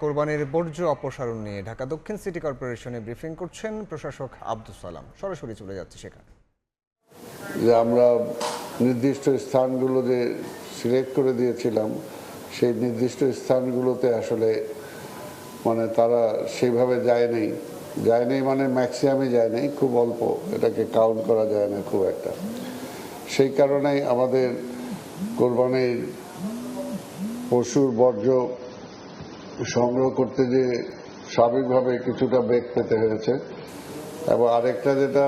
কোরবানির বর্জ্য অপসারণ নিয়ে ঢাকা দক্ষিণ সিটি কর্পোরেশনে ব্রিফিং করছেন প্রশাসক আব্দুস সালাম। সরাসরি চলে যাচ্ছে সেখানে। যে আমরা নির্দিষ্ট স্থানগুলো যে সিলেক্ট করে দিয়েছিলাম, সেই নির্দিষ্ট স্থানগুলোতে আসলে মানে তারা সেইভাবে যায়নি মানে ম্যাক্সিমামই যায় নাই, খুব অল্প, এটাকে কাউন্ট করা যায় না খুব একটা। সেই কারণেই আমাদের কোরবানির পশুর বর্জ্য সংগ্রহ করতে যে স্বাভাবিকভাবে কিছুটা বেগ পেতে হয়েছে। এবং আরেকটা যেটা,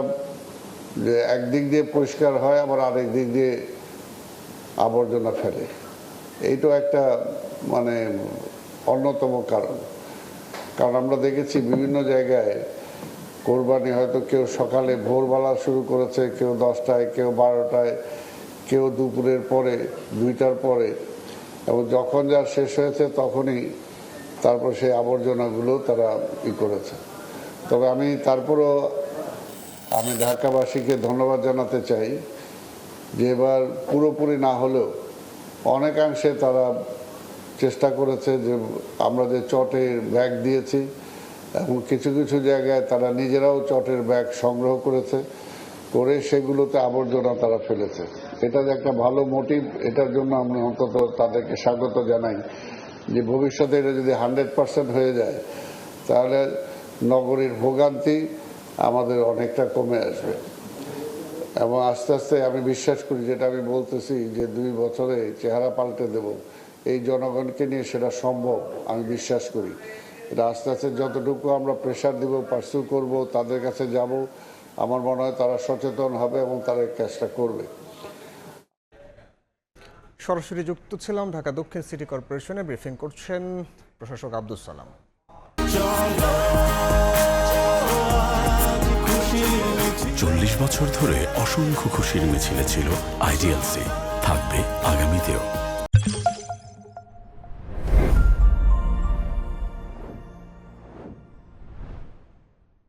যে একদিক দিয়ে পরিষ্কার হয়, আবার আরেক দিক দিয়ে আবর্জনা ফেলে, এইটাও একটা মানে অন্যতম কারণ। কারণ আমরা দেখেছি বিভিন্ন জায়গায় কোরবানি হয়তো কেউ সকালে ভোরবেলা শুরু করেছে, কেউ 10টায়, কেউ 12টায়, কেউ দুপুরের পরে, 2টার পরে, এবং যখন যা শেষ হয়েছে তখনই তারপর সেই আবর্জনাগুলো তারা করেছে। তবে আমি তারপরও ঢাকাবাসীকে ধন্যবাদ জানাতে চাই যে এবার পুরোপুরি না হলেও অনেকাংশে তারা চেষ্টা করেছে। যে আমরা যে চটের ব্যাগ দিয়েছি, এবং কিছু কিছু জায়গায় তারা নিজেরাও চটের ব্যাগ সংগ্রহ করে সেগুলোতে আবর্জনা তারা ফেলেছে। এটা যে একটা ভালো মোটিভ, এটার জন্য আমি অন্তত তাদেরকে স্বাগত জানাই। যে ভবিষ্যতে এটা যদি 100% হয়ে যায়, তাহলে নগরীর ভোগান্তি আমাদের অনেকটা কমে আসবে। এবং আস্তে আস্তে আমি বিশ্বাস করি, যেটা আমি বলতেছি যে 2 বছরে চেহারা পাল্টে দেব, এই জনগণকে নিয়ে সেটা সম্ভব আমি বিশ্বাস করি। এটা আস্তে আস্তে যতটুকু আমরা প্রেশার দিব, পার্সু করব, তাদের কাছে যাব, আমার মনে হয় তারা সচেতন হবে এবং তারা এই কাজটা করবে। সরাসরি যুক্ত ছিলাম ঢাকা দক্ষিণ সিটি কর্পোরেশনে, ব্রিফিং করছেন প্রশাসক আব্দুস সালাম। 40 বছর ধরে অসংখ্য খুশির মিছিলে ছিল আইডিএলসি, থাকবে আগামীতেও।